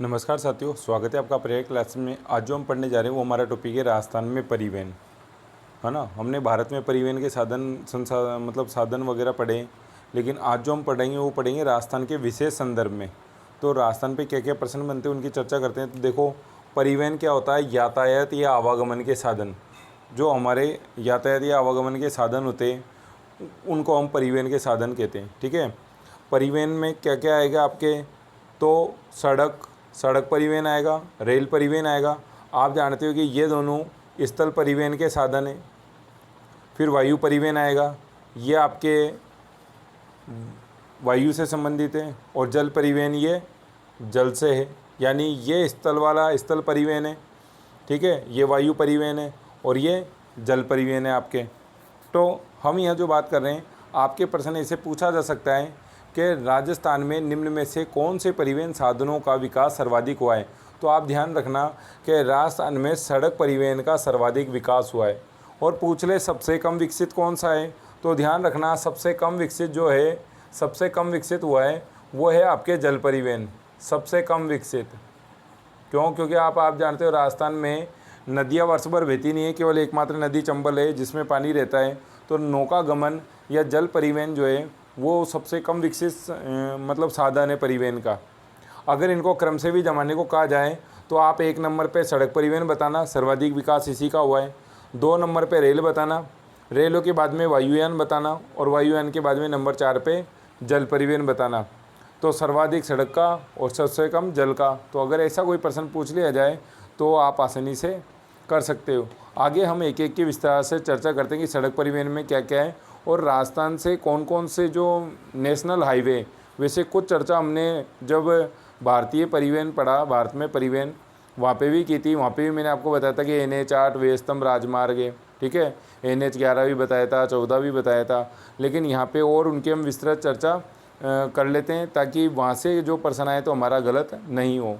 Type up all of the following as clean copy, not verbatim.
नमस्कार साथियों, स्वागत है आपका प्रयाग क्लास में। आज जो हम पढ़ने जा रहे हैं वो हमारा टॉपिक है राजस्थान में परिवहन, है ना। हमने भारत में परिवहन के साधन वगैरह पढ़े, लेकिन आज जो हम पढ़ेंगे वो पढ़ेंगे राजस्थान के विशेष संदर्भ में। तो राजस्थान पे क्या क्या प्रश्न बनते हैं उनकी चर्चा करते हैं। तो देखो, परिवहन क्या होता है? यातायात या आवागमन के साधन। जो हमारे यातायात या आवागमन के साधन होते हैं उनको हम परिवहन के साधन कहते हैं, ठीक है। परिवहन में क्या क्या आएगा आपके? तो सड़क परिवहन आएगा, रेल परिवहन आएगा। आप जानते हो कि ये दोनों स्थल परिवहन के साधन हैं। फिर वायु परिवहन आएगा, ये आपके वायु से संबंधित है। और जल परिवहन ये जल से है, यानी ये स्थल वाला स्थल परिवहन है, ठीक है। ये वायु परिवहन है और ये जल परिवहन है आपके। तो हम यहाँ जो बात कर रहे हैं, आपके प्रश्न ऐसे पूछा जा सकता है कि राजस्थान में निम्न में से कौन से परिवहन साधनों का विकास सर्वाधिक हुआ है। तो आप ध्यान रखना कि राजस्थान में सड़क परिवहन का सर्वाधिक विकास हुआ है। और पूछ ले सबसे कम विकसित कौन सा है, तो ध्यान रखना सबसे कम विकसित जो है, सबसे कम विकसित हुआ है वो है आपके जल परिवहन। सबसे कम विकसित क्यों? क्योंकि आप जानते हो राजस्थान में नदियाँ वर्ष भर बहती नहीं है, केवल एकमात्र नदी चंबल है जिसमें पानी रहता है। तो नौका गमन या जल परिवहन जो है वो सबसे कम विकसित साधन है परिवहन का। अगर इनको क्रम से भी जमाने को कहा जाए तो आप 1 नंबर पे सड़क परिवहन बताना, सर्वाधिक विकास इसी का हुआ है। 2 नंबर पे रेल बताना, रेलों के बाद में वायुयान बताना, और वायुयान के बाद में नंबर 4 पे जल परिवहन बताना। तो सर्वाधिक सड़क का और सबसे कम जल का। तो अगर ऐसा कोई प्रश्न पूछ लिया जाए तो आप आसानी से कर सकते हो। आगे हम एक एक की विस्तार से चर्चा करते हैं कि सड़क परिवहन में क्या क्या है और राजस्थान से कौन कौन से जो नेशनल हाईवे, वैसे कुछ चर्चा हमने जब भारतीय परिवहन पढ़ा, भारत में परिवहन, वहाँ पे भी की थी। वहाँ पे भी मैंने आपको बताया था कि NH8 व्यस्तम राजमार्ग है, ठीक है। NH11 भी बताया था, 14 भी बताया था। लेकिन यहाँ पे और उनकी हम विस्तृत चर्चा कर लेते हैं ताकि वहाँ से जो प्रश्न आए तो हमारा गलत नहीं हो।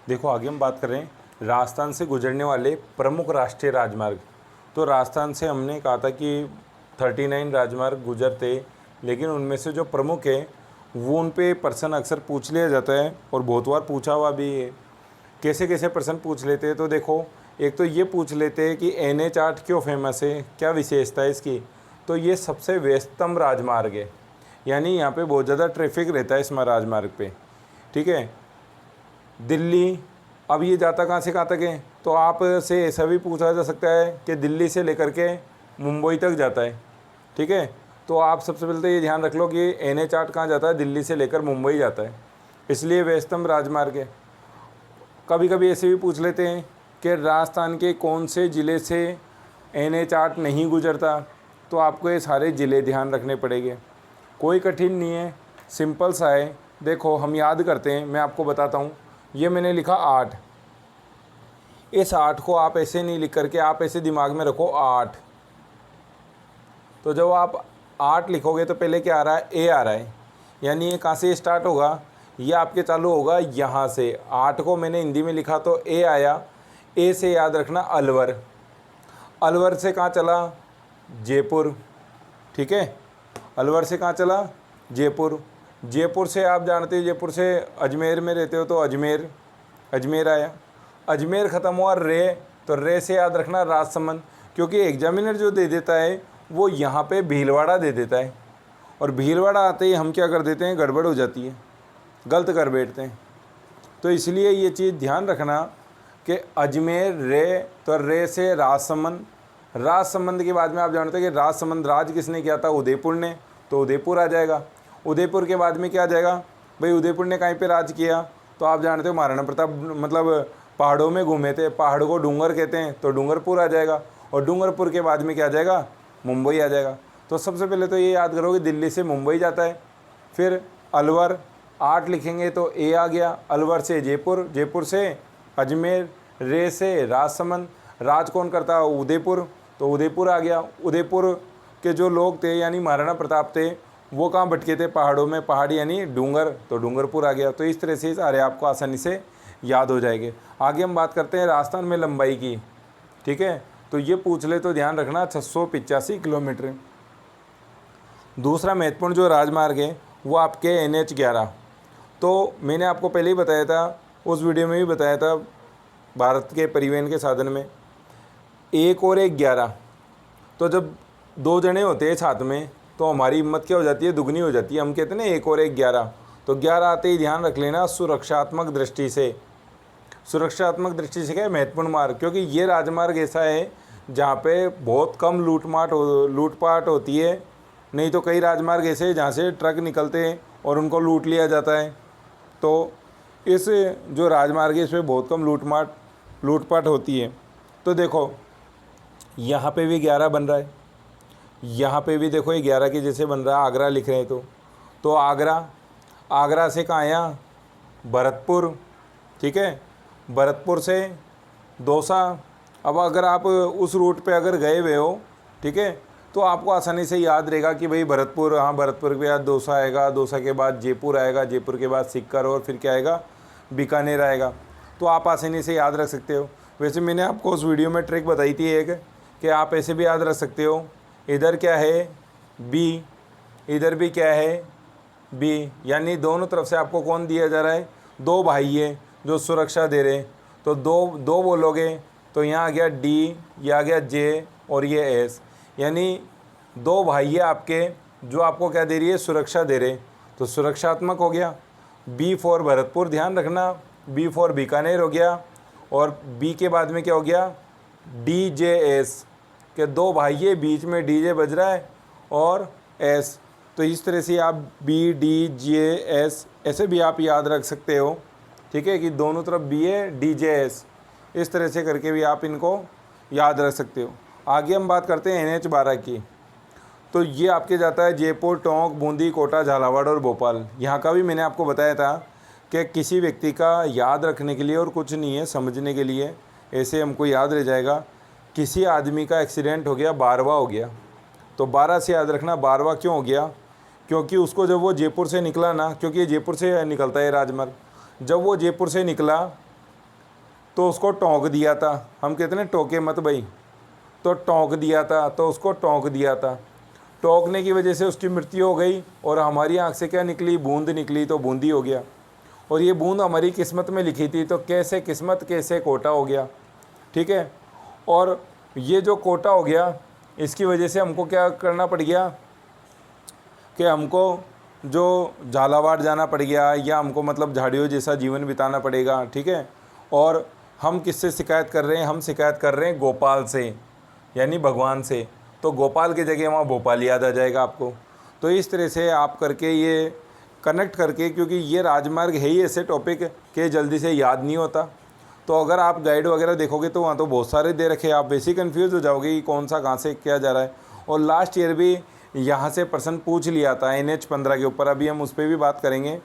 देखो, आगे हम बात कर रहे हैं राजस्थान से गुजरने वाले प्रमुख राष्ट्रीय राजमार्ग। तो राजस्थान से हमने कहा था कि 39 राजमार्ग गुजरते, लेकिन उनमें से जो प्रमुख है वो उन पे प्रश्न अक्सर पूछ लिया जाता है और बहुत बार पूछा हुआ भी है। कैसे कैसे प्रश्न पूछ लेते हैं? तो देखो, एक तो ये पूछ लेते हैं कि NH8 क्यों फेमस है, क्या विशेषता है इसकी। तो ये सबसे व्यस्तम राजमार्ग है, यानी यहाँ पे बहुत ज़्यादा ट्रैफिक रहता है इस राजमार्ग पे, ठीक है। दिल्ली, अब ये जाता कहाँ से कहाँ तक है? तो आप से ऐसा भी पूछा जा सकता है कि दिल्ली से लेकर के मुंबई तक जाता है, ठीक है। तो आप सबसे पहले तो ये ध्यान रख लो कि NH8 कहाँ जाता है? दिल्ली से लेकर मुंबई जाता है, इसलिए व्यस्तम राजमार्ग है। कभी कभी ऐसे भी पूछ लेते हैं कि राजस्थान के कौन से ज़िले से NH8 नहीं गुजरता। तो आपको ये सारे ज़िले ध्यान रखने पड़ेंगे, कोई कठिन नहीं है, सिंपल सा है। देखो, हम याद करते हैं, मैं आपको बताता हूँ। ये मैंने लिखा 8, इस 8 को आप ऐसे नहीं लिख करके आप ऐसे दिमाग में रखो 8। तो जब आप 8 लिखोगे तो पहले क्या आ रहा है? A आ रहा है, यानी ये कहाँ से स्टार्ट होगा? ये आपके चालू होगा यहाँ से। 8 को मैंने हिंदी में लिखा तो A आया। A से याद रखना अलवर, अलवर से कहाँ चला? जयपुर, ठीक है। अलवर से कहाँ चला? जयपुर। जयपुर से आप जानते हो, जयपुर से अजमेर में रहते हो तो अजमेर, अजमेर आया। अजमेर ख़त्म हुआ रे, तो रे से याद रखना राजसमंद, क्योंकि एग्जामिनर जो दे देता है वो यहाँ पे भीलवाड़ा दे देता है, और भीलवाड़ा आते ही हम क्या कर देते हैं? गड़बड़ हो जाती है, गलत कर बैठते हैं। तो इसलिए ये चीज़ ध्यान रखना कि अजमेर रे, तो रे से राजसमंद। राजसमंद के बाद में आप जानते हैं कि राजसमंद राज किसने किया था? उदयपुर ने, तो उदयपुर आ जाएगा। उदयपुर के बाद में क्या आ जाएगा भाई? उदयपुर ने कहीं पे राज किया? तो आप जानते हो महाराणा प्रताप पहाड़ों में घूमे थे, पहाड़ को डूंगर कहते हैं, तो डूंगरपुर आ जाएगा। और डूंगरपुर के बाद में क्या आ जाएगा? मुंबई आ जाएगा। तो सबसे पहले तो ये याद करो कि दिल्ली से मुंबई जाता है। फिर अलवर, 8 लिखेंगे तो A आ गया। अलवर से जयपुर, जयपुर से अजमेर, रे से राजसमंद, राज कौन करता है? उदयपुर, तो उदयपुर आ गया। उदयपुर के जो लोग थे यानी महाराणा प्रताप थे, वो कहाँ भटके थे? पहाड़ों में, पहाड़ी यानी डूंगर, तो डूंगरपुर आ गया। तो इस तरह से सारे आपको आसानी से याद हो जाएंगे। आगे हम बात करते हैं राजस्थान में लंबाई की, ठीक है। तो ये पूछ ले तो ध्यान रखना 685 किलोमीटर। दूसरा महत्वपूर्ण जो राजमार्ग है वो आपके NH11। तो मैंने आपको पहले ही बताया था, उस वीडियो में भी बताया था, भारत के परिवहन के साधन में 1 और 1 11। तो जब 2 जने होते हैं साथ में तो हमारी हिम्मत क्या हो जाती है, दुगनी हो जाती है। हम कहते हैं ना 1 और 1 11, तो 11 आते ही ध्यान रख लेना सुरक्षात्मक दृष्टि से। सुरक्षात्मक दृष्टि से क्या है, महत्वपूर्ण मार्ग, क्योंकि ये राजमार्ग ऐसा है जहाँ पे बहुत कम लूटपाट होती है। नहीं तो कई राजमार्ग ऐसे हैं जहाँ से ट्रक निकलते हैं और उनको लूट लिया जाता है। तो इस जो राजमार्ग है इसमें बहुत कम लूटपाट होती है। तो देखो यहाँ पे भी 11 बन रहा है, यहाँ पे भी देखो ये 11 के जैसे बन रहा है, आगरा लिख रहे हैं। तो आगरा से कहाँ आया, भरतपुर, ठीक है, भरतपुर से दौसा। अब अगर आप उस रूट पे अगर गए हुए हो, ठीक है, तो आपको आसानी से याद रहेगा कि भाई भरतपुर, हाँ भरतपुर के बाद दौसा आएगा, दौसा के बाद जयपुर आएगा, जयपुर के बाद सीकर और फिर क्या आएगा, बीकानेर आएगा। तो आप आसानी से याद रख सकते हो। वैसे मैंने आपको उस वीडियो में ट्रिक बताई थी एक, कि आप ऐसे भी याद रख सकते हो, इधर क्या है बी, इधर भी क्या है बी, यानी दोनों तरफ से आपको कौन दिया जा रहा है, 2 भाई है जो सुरक्षा दे रहे हैं। तो दो बोलोगे तो यहाँ आ गया डी, ये आ गया जे और ये एस, यानी 2 भाई है आपके जो आपको क्या दे रही है, सुरक्षा दे रहे। तो सुरक्षात्मक हो गया। बी फॉर भरतपुर, ध्यान रखना, बी फॉर बीकानेर हो गया। और बी के बाद में क्या हो गया, डी जे एस, के 2 भाई है, बीच में डी जे बज रहा है और एस। तो इस तरह से आप बी डी जे एस ऐसे भी आप याद रख सकते हो, ठीक है, कि दोनों तरफ बी है, डी जे एस, इस तरह से करके भी आप इनको याद रख सकते हो। आगे हम बात करते हैं NH 12 की। तो ये आपके जाता है जयपुर, टोंक, बूंदी, कोटा, झालावाड़ और भोपाल। यहाँ का भी मैंने आपको बताया था कि किसी व्यक्ति का याद रखने के लिए और कुछ नहीं है, समझने के लिए, ऐसे हमको याद रह जाएगा। किसी आदमी का एक्सीडेंट हो गया, 12वां हो गया, तो 12 से याद रखना। 12वां क्यों हो गया, क्योंकि उसको जब वो जयपुर से निकला ना, क्योंकि ये जयपुर से निकलता है राजमार्ग, जब वो जयपुर से निकला तो उसको टोंक दिया था। हम कहते हैं टोके मत भाई, तो टोंक दिया था, तो उसको टोंक दिया था। टोंकने की वजह से उसकी मृत्यु हो गई और हमारी आँख से क्या निकली, बूंद निकली, तो बूंदी हो गया। और ये बूंद हमारी किस्मत में लिखी थी, तो कैसे किस्मत, कैसे कोटा हो गया, ठीक है। और ये जो कोटा हो गया, इसकी वजह से हमको क्या करना पड़ गया, कि हमको जो झालावाड़ जाना पड़ गया, या हमको मतलब झाड़ियों जैसा जीवन बिताना पड़ेगा, ठीक है। और हम किससे शिकायत कर रहे हैं, हम शिकायत कर रहे हैं गोपाल से, यानी भगवान से। तो गोपाल की जगह वहाँ भोपाल याद आ जाएगा आपको। तो इस तरह से आप करके ये कनेक्ट करके, क्योंकि ये राजमार्ग है ही ऐसे टॉपिक के जल्दी से याद नहीं होता। तो अगर आप गाइड वगैरह देखोगे तो वहाँ तो बहुत सारे दे रखे, आप वैसे ही कन्फ्यूज़ हो जाओगे कि कौन सा कहाँ से क्या जा रहा है। और लास्ट ईयर भी यहाँ से प्रश्न पूछ लिया था NH 15 के ऊपर, अभी हम उस पर भी बात करेंगे।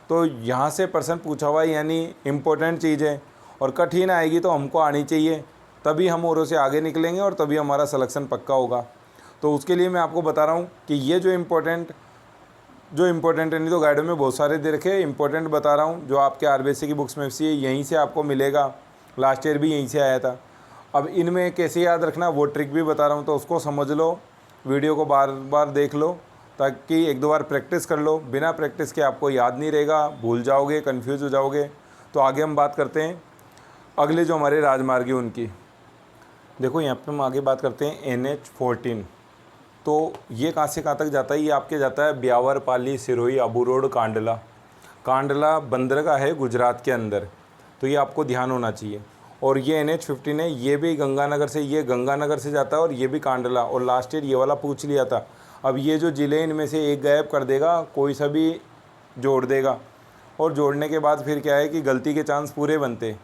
तो यहाँ से प्रश्न पूछा हुआ है, यानी इम्पोर्टेंट चीज़ है, और कठिन आएगी तो हमको आनी चाहिए, तभी हम औरों से आगे निकलेंगे और तभी हमारा सिलेक्शन पक्का होगा। तो उसके लिए मैं आपको बता रहा हूँ कि ये जो इम्पोर्टेंट है, नहीं तो गाइडों में बहुत सारे दे रखे, इम्पोर्टेंट बता रहा हूँ जो आपके RBC की बुक्स में से यहीं से आपको मिलेगा। लास्ट ईयर भी यहीं से आया था। अब इनमें कैसे याद रखना वो ट्रिक भी बता रहा हूँ, तो उसको समझ लो, वीडियो को बार बार देख लो, ताकि 1-2 बार प्रैक्टिस कर लो। बिना प्रैक्टिस के आपको याद नहीं रहेगा, भूल जाओगे, कन्फ्यूज़ हो जाओगे। तो आगे हम बात करते हैं अगले जो हमारे राजमार्ग है उनकी। देखो यहाँ पे हम आगे बात करते हैं NH 14। तो ये कहाँ से कहाँ तक जाता है, ये आपके जाता है ब्यावर, पाली, सिरोही, अबू रोड, कांडला बंदरगाह है गुजरात के अंदर। तो ये आपको ध्यान होना चाहिए। और ये NH 15 है, ये भी गंगानगर से जाता है, और ये भी कांडला। और लास्ट ईयर ये वाला पूछ लिया था। अब ये जो ज़िले इनमें से एक गायब कर देगा, कोई सा भी जोड़ देगा, और जोड़ने के बाद फिर क्या है कि गलती के चांस पूरे बनते।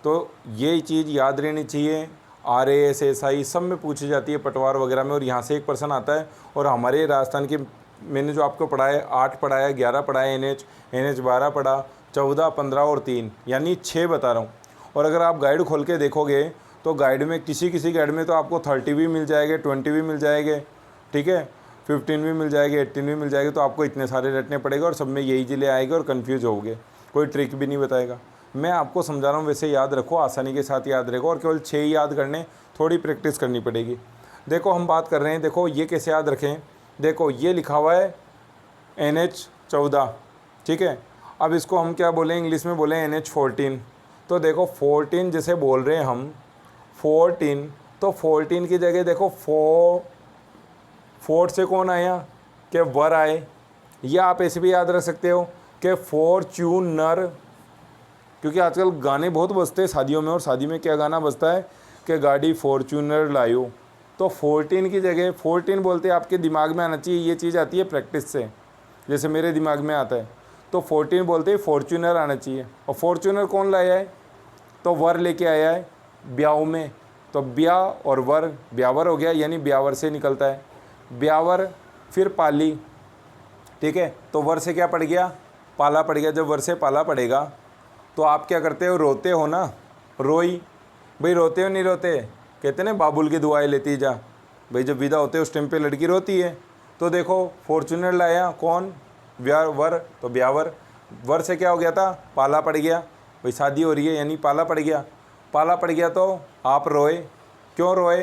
तो ये चीज़ याद रहनी चाहिए। RAS SI सब में पूछी जाती है, पटवार वगैरह में, और यहाँ से एक पर्सन आता है। और हमारे राजस्थान के मैंने जो आपको पढ़ाया 8 पढ़ाया, 11 पढ़ाया, NH 12 पढ़ा, 14, 15 और 3, यानी 6 बता रहा हूँ। और अगर आप गाइड खोल के देखोगे तो गाइड में किसी गाइड में तो आपको 30 भी मिल जाएंगे, 20 भी मिल जाएंगे, ठीक है, 15 भी मिल जाएंगे, 18 भी मिल जाएंगे। तो आपको इतने सारे रटने पड़ेगा और सब में यही ज़िले आएंगे और कन्फ्यूज़ होगे, कोई ट्रिक भी नहीं बताएगा। मैं आपको समझा रहा हूँ, वैसे याद रखो, आसानी के साथ याद रखो। और केवल 6 ही याद करने, थोड़ी प्रैक्टिस करनी पड़ेगी। देखो हम बात कर रहे हैं, देखो ये कैसे याद रखें। देखो ये लिखा हुआ है NH 14, ठीक है। अब इसको हम क्या बोलें, इंग्लिश में बोलें NH14। तो देखो 14 जिसे बोल रहे हैं हम 14, तो 14 की जगह देखो 4 से कौन आया कि वर आए, या आप ऐसे भी याद रख सकते हो कि फॉर्च्यूनर, क्योंकि आजकल गाने बहुत बजते हैं शादियों में, और शादी में क्या गाना बजता है कि गाड़ी फॉर्च्यूनर लायो। तो 14 की जगह 14 बोलते हैं, आपके दिमाग में आना चाहिए, ये चीज़ आती है प्रैक्टिस से, जैसे मेरे दिमाग में आता है। तो 14 बोलते हैं फॉर्च्यूनर आना चाहिए, और फॉर्च्यूनर कौन लाया है, तो वर लेके आया है ब्याह में। तो ब्याह और वर, ब्यावर हो गया, यानी ब्यावर से निकलता है, ब्यावर फिर पाली, ठीक है। तो वर से क्या पड़ गया, पाला पड़ गया। जब वर से पाला पड़ेगा तो आप क्या करते हो, रोते हो ना, रोई, भाई रोते हो नहीं रोते, कहते ना बाबुल की दुआएं लेती जा, भाई जब विदा होते हैं उस टाइम पे लड़की रोती है। तो देखो फॉर्च्यूनर लाया कौन, वर, तो ब्यावर, वर से क्या हो गया था, पाला पड़ गया, भाई शादी हो रही है यानी पाला पड़ गया। पाला पड़ गया तो आप रोए, क्यों रोए,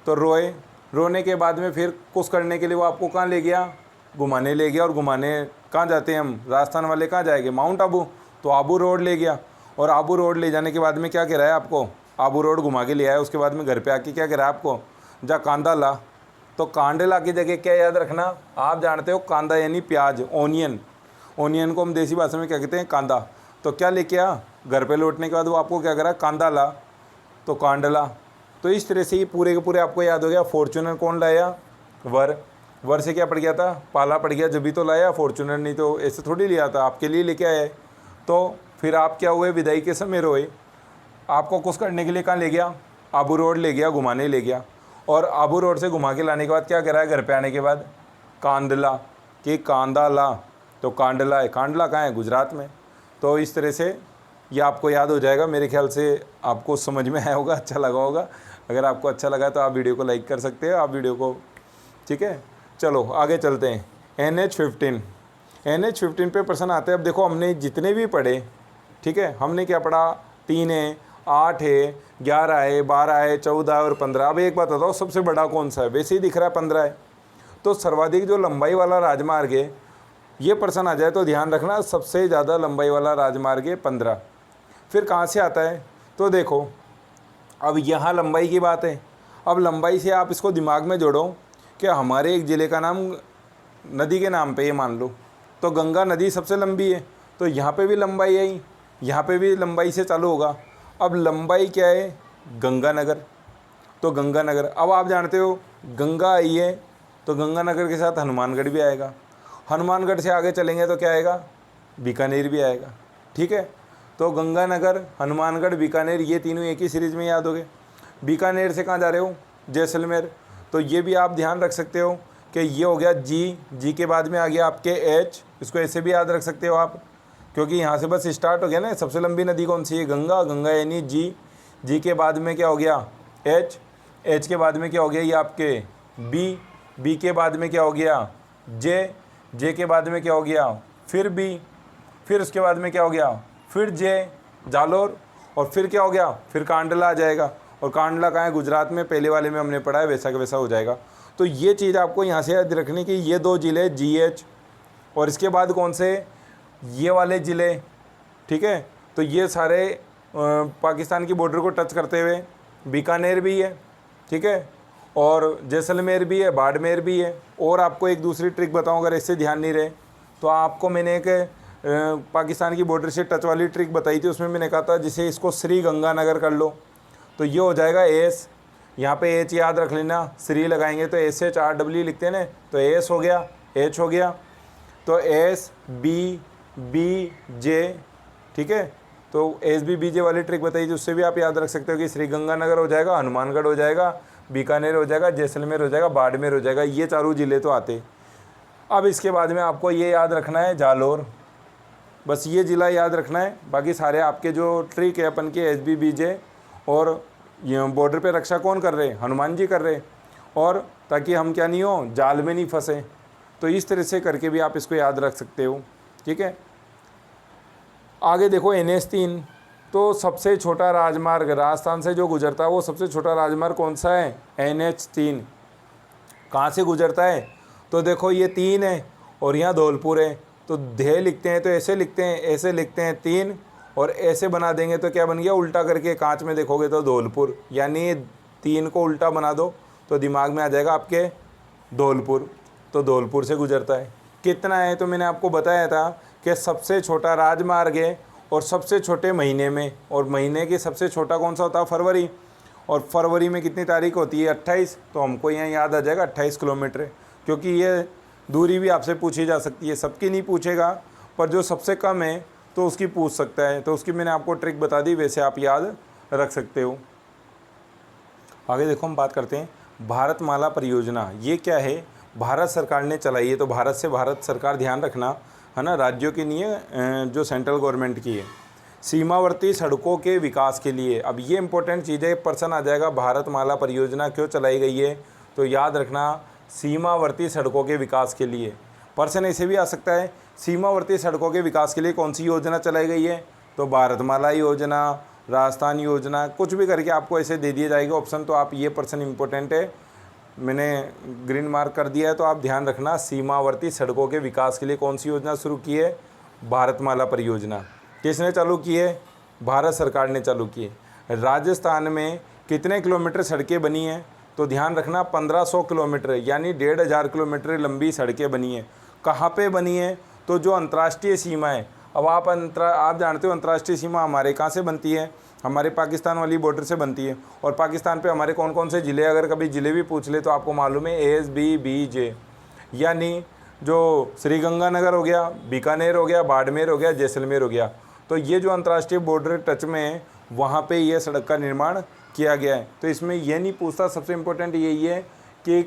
तो रोए, रोने के बाद में फिर कुछ करने के लिए वो आपको कहाँ ले गया, घुमाने ले गया। और घुमाने कहाँ जाते हैं हम, राजस्थान वाले कहाँ जाएंगे, माउंट आबू, तो आबू रोड ले गया। और आबू रोड ले जाने के बाद में क्या कह रहा है आपको, आबू रोड घुमा के ले आया, उसके बाद में घर पे आके क्या कह रहा है आपको, जा कांदा ला। तो कांडला की जगह क्या याद रखना, आप जानते हो कांदा यानी प्याज, ओनियन, ओनियन को हम देसी भाषा में क्या कहते हैं, कांदा। तो क्या लेके आ, घर पे लौटने के बाद वो आपको क्या करा, कांदा ला, तो कांडला। तो इस तरह से ये पूरे के पूरे आपको याद हो गया। फॉर्च्यूनर कौन लाया, वर, वर से क्या पड़ गया था, पाला पड़ गया, जब भी तो लाया फॉर्च्यूनर, नहीं तो ऐसे थोड़ी लिया था, आपके लिए लेके आए। तो फिर आप क्या हुए, विदाई के समय रोए, आपको कुछ करने के लिए कहाँ ले गया, आबू रोड ले गया, घुमाने ले गया। और आबू रोड से घुमा के लाने के बाद क्या करा है, घर पे आने के बाद कांदला, कि कांदा ला, तो कांडला है, कांडला कहाँ है, गुजरात में। तो इस तरह से ये आपको याद हो जाएगा। मेरे ख्याल से आपको समझ में आया होगा, अच्छा लगा होगा। अगर आपको अच्छा लगा तो आप वीडियो को लाइक कर सकते हो, आप वीडियो को, ठीक है। चलो आगे चलते हैं। NH15, NH15 पे प्रश्न आते हैं। अब देखो हमने जितने भी पढ़े, ठीक है, हमने क्या पढ़ा, 3 है, 8 है, 11 है, 12 है, 14 और 15। अब एक बात बताओ, सबसे बड़ा कौन सा है, वैसे ही दिख रहा है 15 है। तो सर्वाधिक जो लंबाई वाला राजमार्ग है, ये प्रश्न आ जाए तो ध्यान रखना, सबसे ज़्यादा लंबाई वाला राजमार्ग है 15। फिर कहाँ से आता है, तो देखो अब यहाँ लंबाई की बात है। अब लंबाई से आप इसको दिमाग में जोड़ो कि हमारे एक ज़िले का नाम नदी के नाम पे ये मान लो, तो गंगा नदी सबसे लंबी है, तो यहाँ पे भी लंबाई है, यहाँ पे भी लंबाई से चालू होगा। अब लंबाई क्या है, गंगानगर, तो गंगानगर। अब आप जानते हो गंगा आई है, तो गंगानगर के साथ हनुमानगढ़ भी आएगा, हनुमानगढ़ से आगे चलेंगे तो क्या आएगा, बीकानेर भी आएगा, ठीक है। तो गंगानगर, हनुमानगढ़, बीकानेर, ये तीनों एक ही सीरीज़ में याद हो गए। बीकानेर से कहाँ जा रहे हो, जैसलमेर, तो ये भी आप ध्यान रख सकते हो कि ये हो गया जी के बाद में आ गया आपके एच, इसको ऐसे भी याद रख सकते हो आप, क्योंकि यहाँ से बस स्टार्ट हो गया ना। सबसे लंबी नदी कौन सी है, गंगा, गंगा यानी जी के बाद में क्या हो गया, एच के बाद में क्या हो गया, ये आपके बी के बाद में क्या हो गया, जे के बाद में क्या हो गया, फिर बी, फिर उसके बाद में क्या हो गया, फिर जालोर, और फिर क्या हो गया, फिर कांडला आ जाएगा। और कांडला कहाँ है, गुजरात में, पहले वाले में हमने पढ़ा है, वैसा का वैसा हो जाएगा। तो ये चीज़ आपको यहाँ से याद रखनी कि ये 2 ज़िले GH, और इसके बाद कौन से, ये वाले ज़िले, ठीक है। तो ये सारे पाकिस्तान की बॉर्डर को टच करते हुए, बीकानेर भी है, ठीक है, और जैसलमेर भी है, बाड़मेर भी है। और आपको एक दूसरी ट्रिक बताऊं, अगर इससे ध्यान नहीं रहे तो आपको मैंने एक पाकिस्तान की बॉर्डर से टच वाली ट्रिक बताई थी, उसमें मैंने कहा था जिसे इसको श्री गंगानगर कर लो, तो ये हो जाएगा एस, यहाँ पे एच याद रख लेना, श्री लगाएंगे तो SHRW लिखते हैं ना, तो एस हो गया, एच हो गया, तो SBBJ, ठीक है। तो SBBJ वाली ट्रिक बताई थी, उससे भी आप याद रख सकते हो कि श्री गंगानगर हो जाएगा, हनुमानगढ़ हो जाएगा, बीकानेर हो जाएगा, जैसलमेर हो जाएगा, बाड़मेर हो जाएगा, ये चारों ज़िले तो आते। अब इसके बाद में आपको ये याद रखना है जालोर, बस ये ज़िला याद रखना है, बाकी सारे आपके जो ट्रिक है अपन के SBBJ, और ये बॉर्डर पे रक्षा कौन कर रहे हैं, हनुमान जी कर रहे हैं, और ताकि हम क्या नहीं हो, जाल में नहीं फंसे। तो इस तरह से करके भी आप इसको याद रख सकते हो, ठीक है। आगे देखो NH3, तो सबसे छोटा राजमार्ग राजस्थान से जो गुजरता है, वो सबसे छोटा राजमार्ग कौन सा है, NH3। कहाँ से गुजरता है, तो देखो ये 3 है, और यहाँ धौलपुर है, तो ध्येय लिखते हैं तो ऐसे लिखते हैं, ऐसे लिखते हैं 3, और ऐसे बना देंगे तो क्या बन गया, उल्टा करके कांच में देखोगे तो धौलपुर, यानी 3 को उल्टा बना दो तो दिमाग में आ जाएगा आपके धौलपुर, तो धौलपुर से गुजरता है। कितना है, तो मैंने आपको बताया था कि सबसे छोटा राजमार्ग है और सबसे छोटे महीने में, और महीने के सबसे छोटा कौन सा होता है, फरवरी, और फरवरी में कितनी तारीख होती है, 28, तो हमको यहाँ याद आ जाएगा 28 किलोमीटर, क्योंकि ये दूरी भी आपसे पूछी जा सकती है, सबकी नहीं पूछेगा, पर जो सबसे कम है तो उसकी पूछ सकता है, तो उसकी मैंने आपको ट्रिक बता दी, वैसे आप याद रख सकते हो। आगे देखो हम बात करते हैं भारतमाला परियोजना। ये क्या है, भारत सरकार ने चलाई है, तो भारत से भारत सरकार, ध्यान रखना है ना, राज्यों की नहीं है, जो सेंट्रल गवर्नमेंट की है। सीमावर्ती सड़कों के विकास के लिए, अब ये इंपॉर्टेंट चीज़ है, पर्सन आ जाएगा भारतमाला परियोजना क्यों चलाई गई है, तो याद रखना सीमावर्ती सड़कों के विकास के लिए। पर्सन ऐसे भी आ सकता है, सीमावर्ती सड़कों के विकास के लिए कौन सी योजना चलाई गई है, तो भारतमाला योजना, राजस्थान योजना, कुछ भी करके आपको ऐसे दे दिया जाएगा ऑप्शन, तो आप ये पर्सन इंपॉर्टेंट है, मैंने ग्रीन मार्क कर दिया है, तो आप ध्यान रखना सीमावर्ती सड़कों के विकास के लिए कौन सी योजना शुरू की है, भारतमाला परियोजना। किसने चालू की है, भारत सरकार ने चालू की है। राजस्थान में कितने किलोमीटर सड़कें बनी हैं, तो ध्यान रखना 1500 किलोमीटर, यानी 1500 किलोमीटर लंबी सड़कें बनी हैं। कहाँ पे बनी है, तो जो अंतर्राष्ट्रीय सीमा है, अब आप जानते हो अंतर्राष्ट्रीय सीमा हमारे कहाँ से बनती है, हमारे पाकिस्तान वाली बॉर्डर से बनती है, और पाकिस्तान पे हमारे कौन कौन से ज़िले, अगर कभी ज़िले भी पूछ ले तो आपको मालूम है ASBBJ, यानी जो श्रीगंगानगर हो गया, बीकानेर हो गया, बाड़मेर हो गया, जैसलमेर हो गया, तो ये जो अंतर्राष्ट्रीय बॉर्डर टच में है वहाँ पे ये सड़क का निर्माण किया गया है। तो इसमें ये नहीं पूछता, सबसे इम्पोर्टेंट यही है कि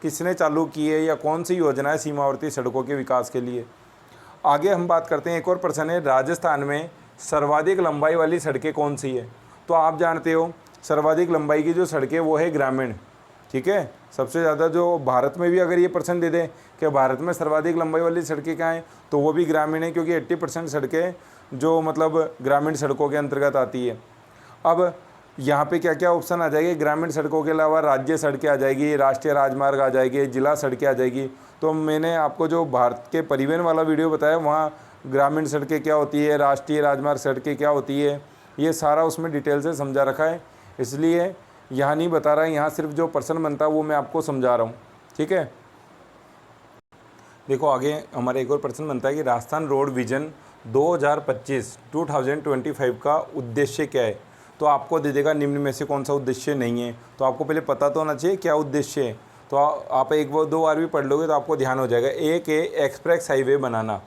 किसने चालू की है या कौन सी योजना है सीमावर्ती सड़कों के विकास के लिए। आगे हम बात करते हैं, एक और प्रश्न है, राजस्थान में सर्वाधिक लंबाई वाली सड़कें कौन सी है, तो आप जानते हो सर्वाधिक लंबाई की जो सड़कें वो है ग्रामीण, ठीक है, सबसे ज़्यादा जो भारत में भी अगर ये प्रश्न दे दें कि भारत में सर्वाधिक लंबाई वाली सड़कें क्या हैं, तो वो भी ग्रामीण है, क्योंकि 80% सड़कें जो मतलब ग्रामीण सड़कों के अंतर्गत आती है। अब यहाँ पे क्या क्या ऑप्शन आ जाएगी, ग्रामीण सड़कों के अलावा राज्य सड़कें आ जाएगी, राष्ट्रीय राजमार्ग आ जाएगी, जिला सड़कें आ जाएगी। तो मैंने आपको जो भारत के परिवहन वाला वीडियो बताया, वहाँ ग्रामीण सड़कें क्या होती है, राष्ट्रीय राजमार्ग सड़कें क्या होती है, ये सारा उसमें डिटेल से समझा रखा है, इसलिए यहाँ नहीं बता रहा है, यहाँ सिर्फ जो प्रश्न बनता है वो मैं आपको समझा रहा हूँ, ठीक है। देखो आगे हमारा एक और प्रश्न बनता है कि राजस्थान रोड विजन 2025 का उद्देश्य क्या है, तो आपको दे देगा निम्न में से कौन सा उद्देश्य नहीं है, तो आपको पहले पता तो होना चाहिए क्या उद्देश्य है, तो आप एक बार 2 बार भी पढ़ लोगे तो आपको ध्यान हो जाएगा। एक है एक्सप्रेस हाईवे बनाना,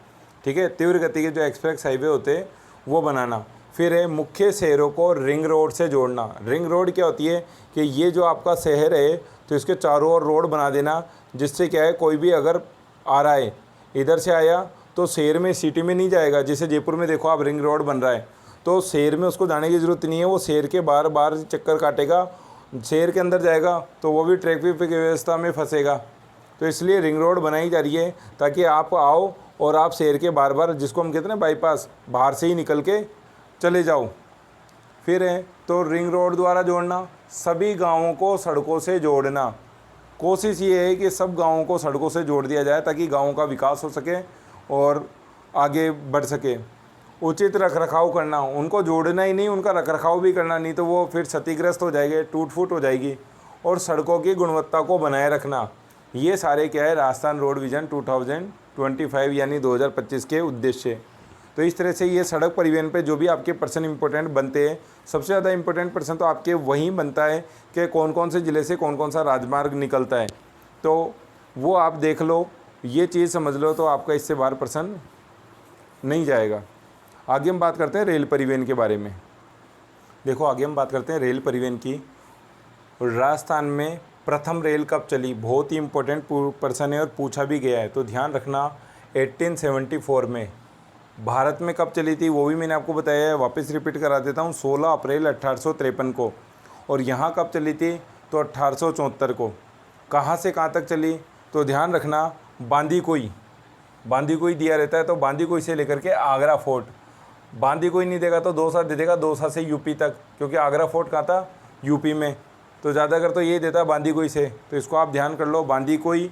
ठीक है, तीव्र गति के जो एक्सप्रेस हाईवे होते हैं वो बनाना। फिर है मुख्य शहरों को रिंग रोड से जोड़ना। रिंग रोड क्या होती है कि ये जो आपका शहर है तो इसके चारों ओर रोड बना देना, जिससे क्या है कोई भी अगर आ रहा है इधर से आया तो शहर में सिटी में नहीं जाएगा, जैसे जयपुर में देखो आप रिंग रोड बन रहा है तो शहर में उसको जाने की ज़रूरत नहीं है, वो शहर के बार बार चक्कर काटेगा, शहर के अंदर जाएगा तो वो भी ट्रैफिक व्यवस्था में फंसेगा। तो इसलिए रिंग रोड बनाई जा रही है ताकि आप आओ और आप शहर के बार बार, जिसको हम कहते हैं ना बाईपास, बाहर से ही निकल के चले जाओ। फिर है तो रिंग रोड द्वारा जोड़ना, सभी गाँवों को सड़कों से जोड़ना। कोशिश ये है कि सब गाँवों को सड़कों से जोड़ दिया जाए ताकि गाँवों का विकास हो सके और आगे बढ़ सके। उचित रखरखाव करना, उनको जोड़ना ही नहीं, उनका रखरखाव भी करना, नहीं तो वो फिर क्षतिग्रस्त हो जाएंगे, टूट फूट हो जाएगी। और सड़कों की गुणवत्ता को बनाए रखना, ये सारे क्या है राजस्थान रोड विजन 2025 यानी 2025 के उद्देश्य। तो इस तरह से ये सड़क परिवहन पे जो भी आपके प्रश्न इंपॉर्टेंट बनते हैं, सबसे ज़्यादा इंपॉर्टेंट प्रश्न तो आपके वहीं बनता है कि कौन कौन से ज़िले से कौन कौन सा राजमार्ग निकलता है, तो वो आप देख लो, ये चीज़ समझ लो, तो आपका इससे बाहर प्रश्न नहीं जाएगा। आगे हम बात करते हैं रेल परिवहन के बारे में। देखो आगे हम बात करते हैं रेल परिवहन की। राजस्थान में प्रथम रेल कब चली, बहुत ही इंपॉर्टेंट प्रश्न है और पूछा भी गया है, तो ध्यान रखना 1874 में। भारत में कब चली थी वो भी मैंने आपको बताया है, वापस रिपीट करा देता हूँ, 16 अप्रैल 1853 को। और यहाँ कब चली थी, तो 1874 को। कहाँ से कहाँ तक चली, तो ध्यान रखना बांदीकुई दिया रहता है, तो बांदीकुई से लेकर के आगरा फोर्ट। बांदीकुई नहीं देगा तो दौसा दे देगा, दौसा से यूपी तक, क्योंकि आगरा फोर्ट कहाँ था, यूपी में, तो ज़्यादातर तो ये देता बांदीकुई से, तो इसको आप ध्यान कर लो, बांदीकुई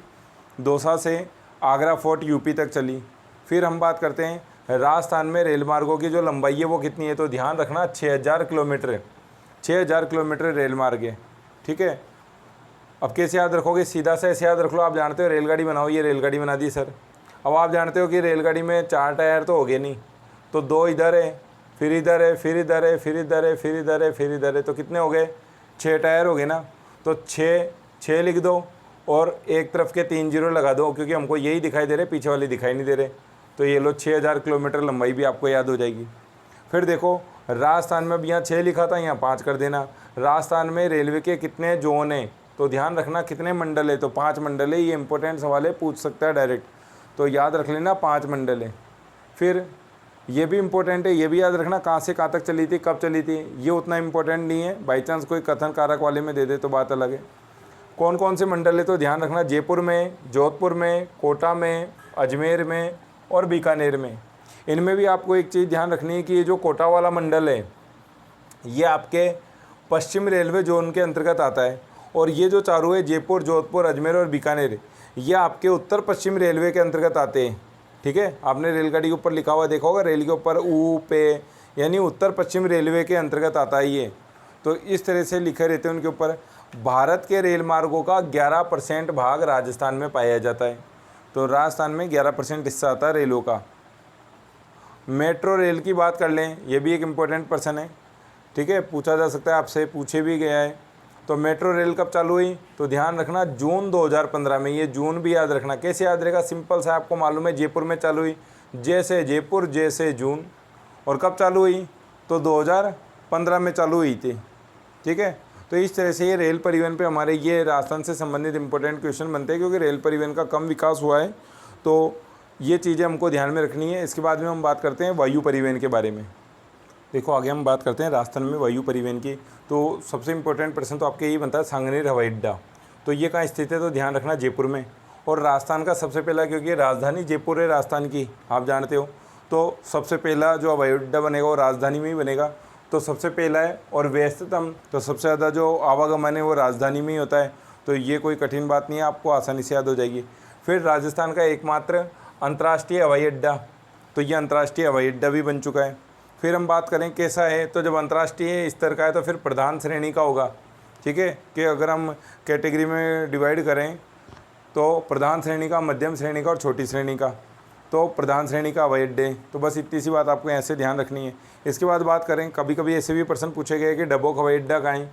दौसा से आगरा फोर्ट यूपी तक चली। फिर हम बात करते हैं राजस्थान में रेल मार्गों की जो लंबाई है वो कितनी है, तो ध्यान रखना 6000 किलोमीटर है, 6000 किलोमीटर रेल मार्ग है, ठीक है। अब कैसे याद रखोगे, सीधा से ऐसे याद रख लो, आप जानते हो रेलगाड़ी बनाओ, ये रेलगाड़ी बना दी सर। अब आप जानते हो कि रेलगाड़ी में 4 टायर तो हो गए नहीं, तो 2 इधर है, फिर इधर है, फिर इधर है, फिर इधर है, फिर इधर है, फिर इधर है, तो कितने हो गए, 6 टायर हो गए ना। तो 6 लिख दो और एक तरफ के 3 जीरो लगा दो, क्योंकि हमको यही दिखाई दे रहे, पीछे वाले दिखाई नहीं दे रहे। तो ये लो 6000 किलोमीटर लंबाई भी आपको याद हो जाएगी। फिर देखो राजस्थान में अब यहाँ 6 लिखा था, यहाँ 5 कर देना। राजस्थान में रेलवे के कितने जोन हैं, तो ध्यान रखना कितने मंडल है, तो 5 मंडल है। ये इंपॉर्टेंट सवाल है, पूछ सकता है डायरेक्ट, तो याद रख लेना 5 मंडल है। फिर ये भी इम्पोर्टेंट है, ये भी याद रखना कहाँ से कहाँ तक चली थी, कब चली थी, ये उतना इम्पोर्टेंट नहीं है, बाई चांस कोई कथन कारक वाले में दे दे तो बात अलग है। कौन कौन से मंडल है, तो ध्यान रखना जयपुर में, जोधपुर में, कोटा में, अजमेर में और बीकानेर में। इनमें भी आपको एक चीज़ ध्यान रखनी है कि ये जो कोटा वाला मंडल है ये आपके पश्चिम रेलवे जोन के अंतर्गत आता है, और ये जो चारों है जयपुर, जोधपुर, अजमेर और बीकानेर, ये आपके उत्तर पश्चिम रेलवे के अंतर्गत आते हैं, ठीक है। आपने रेलगाड़ी के ऊपर लिखा हुआ देखा होगा, रेल के ऊपर ऊ पे, यानी उत्तर पश्चिम रेलवे के अंतर्गत आता है ये। तो इस तरह से लिखे रहते हैं उनके ऊपर। भारत के रेल मार्गों का 11% भाग राजस्थान में पाया जाता है, तो राजस्थान में 11% हिस्सा आता है रेलों का। मेट्रो रेल की बात कर लें, ये भी एक इम्पोर्टेंट पर्सन है, ठीक है, पूछा जा सकता है, आपसे पूछे भी गया है। तो मेट्रो रेल कब चालू हुई, तो ध्यान रखना जून 2015 में। ये जून भी याद रखना, कैसे याद रहेगा, सिंपल सा आपको मालूम है, जयपुर में चालू हुई, जैसे जयपुर जैसे जून। और कब चालू हुई, तो 2015 में चालू हुई थी, ठीक है। तो इस तरह से ये रेल परिवहन पे हमारे ये राजस्थान से संबंधित इंपॉर्टेंट क्वेश्चन बनते हैं, क्योंकि रेल परिवहन का कम विकास हुआ है, तो ये चीज़ें हमको ध्यान में रखनी है। इसके बाद में हम बात करते हैं वायु परिवहन के बारे में। देखो आगे हम बात करते हैं राजस्थान में वायु परिवहन की। तो सबसे इम्पोर्टेंट प्रश्न तो आपके यही बनता है सांगनेर हवाई अड्डा, तो ये कहाँ स्थित है, तो ध्यान रखना जयपुर में। और राजस्थान का सबसे पहला, क्योंकि राजधानी जयपुर है राजस्थान की, आप जानते हो, तो सबसे पहला जो हवाई अड्डा बनेगा वो राजधानी में ही बनेगा, तो सबसे पहला है। और व्यस्ततम, तो सबसे ज़्यादा जो आवागमन है वो राजधानी में ही होता है, तो ये कोई कठिन बात नहीं है, आपको आसानी से याद हो जाएगी। फिर राजस्थान का एकमात्र अंतर्राष्ट्रीय हवाई अड्डा, तो ये अंतर्राष्ट्रीय हवाई अड्डा भी बन चुका है। फिर हम बात करें कैसा है, तो जब अंतर्राष्ट्रीय स्तर का है तो फिर प्रधान श्रेणी का होगा, ठीक है, कि अगर हम कैटेगरी में डिवाइड करें तो प्रधान श्रेणी का, मध्यम श्रेणी का और छोटी श्रेणी का, तो प्रधान श्रेणी का हवाई अड्डे। तो बस इतनी सी बात आपको ऐसे ध्यान रखनी है। इसके बाद बात करें, कभी कभी ऐसे भी प्रश्न पूछे गए कि डबोक हवाई अड्डा कहाँ है,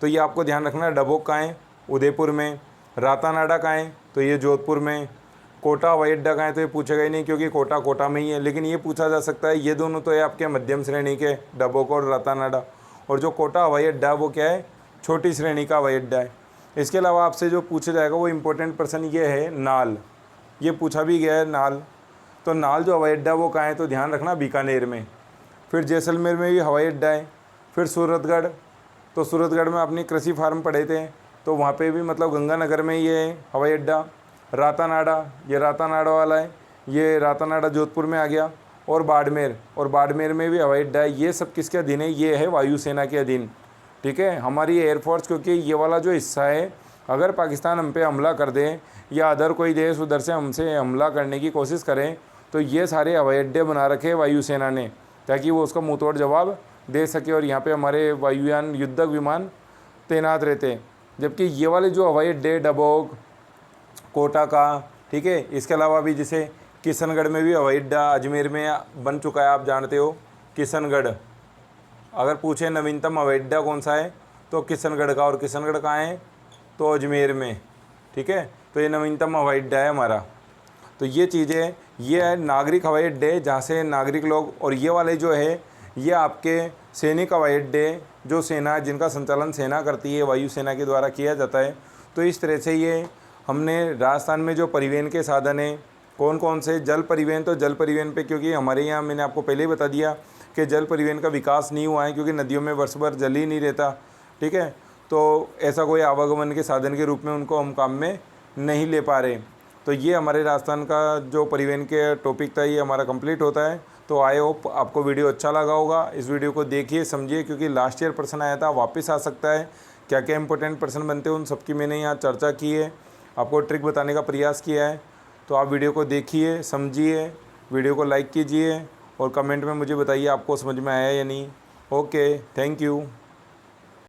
तो ये आपको ध्यान रखना है, डबोक कहाँ है, उदयपुर में। रातानाडा कहाँ है, तो ये जोधपुर में। कोटा हवाई अड्डा कहाँ है, तो ये पूछेगा ही नहीं, क्योंकि कोटा कोटा में ही है, लेकिन ये पूछा जा सकता है, ये दोनों तो है आपके मध्यम श्रेणी के, डबोक और रातानाडा। और जो कोटा हवाई अड्डा वो क्या है, छोटी श्रेणी का हवाई अड्डा है। इसके अलावा आपसे जो पूछा जाएगा वो इम्पोर्टेंट प्रश्न ये है नाल, ये पूछा भी गया है नाल, तो नाल जो हवाई अड्डा वो कहाँ है, तो ध्यान रखना बीकानेर में। फिर जैसलमेर में भी हवाई अड्डा है। फिर सूरतगढ़, तो सूरतगढ़ में अपनी कृषि फार्म पढ़े थे, तो वहाँ पे भी मतलब गंगानगर में ये है हवाई अड्डा। रातानाडा, ये रातानाडा वाला है, ये रातानाडा जोधपुर में आ गया। और बाड़मेर में भी हवाई अड्डा है। ये सब किसके अधीन है, ये है वायुसेना के अधीन, ठीक है, हमारी एयरफोर्स। क्योंकि ये वाला जो हिस्सा है, अगर पाकिस्तान हम पे हमला कर दे या अदर कोई देश उधर से हमसे हमला करने की कोशिश करें, तो ये सारे हवाई अड्डे बना रखे हैं वायुसेना ने, ताकि वो उसका मुँह तोड़ जवाब दे सके। और यहाँ पे हमारे वायुयान युद्धक विमान तैनात रहते हैं। जबकि ये वाले जो हवाई अड्डे डबोक, कोटा का, ठीक है, इसके अलावा भी जैसे किशनगढ़ में भी हवाई अड्डा अजमेर में बन चुका है, आप जानते हो किशनगढ़। अगर पूछे नवीनतम हवाई अड्डा कौन सा है, तो किशनगढ़ का। और किशनगढ़ कहाँ है, तो अजमेर में, ठीक है, तो ये नवीनतम हवाई अड्डा है हमारा। तो ये चीज़ें, ये है नागरिक हवाई अड्डे जहाँ से नागरिक लोग, और ये वाले जो है ये आपके सैनिक हवाई अड्डे, जो सेना, जिनका संचालन सेना करती है, वायुसेना के द्वारा किया जाता है। तो इस तरह से ये हमने राजस्थान में जो परिवहन के साधन हैं कौन कौन से, जल परिवहन, तो जल परिवहन पे, क्योंकि हमारे यहाँ मैंने आपको पहले ही बता दिया कि जल परिवहन का विकास नहीं हुआ है, क्योंकि नदियों में वर्ष भर जल ही नहीं रहता, ठीक है, तो ऐसा कोई आवागमन के साधन के रूप में उनको हम काम में नहीं ले पा रहे। तो ये हमारे राजस्थान का जो परिवहन के टॉपिक था ये हमारा कंप्लीट होता है। तो आई होप आपको वीडियो अच्छा लगा होगा। इस वीडियो को देखिए, समझिए, क्योंकि लास्ट ईयर प्रश्न आया था, वापस आ सकता है। क्या क्या इंपॉर्टेंट प्रश्न बनते हैं उन सबकी मैंने यहाँ चर्चा की है, आपको ट्रिक बताने का प्रयास किया है। तो आप वीडियो को देखिए, समझिए, वीडियो को लाइक कीजिए और कमेंट में मुझे बताइए आपको समझ में आया या नहीं। Okay, thank you.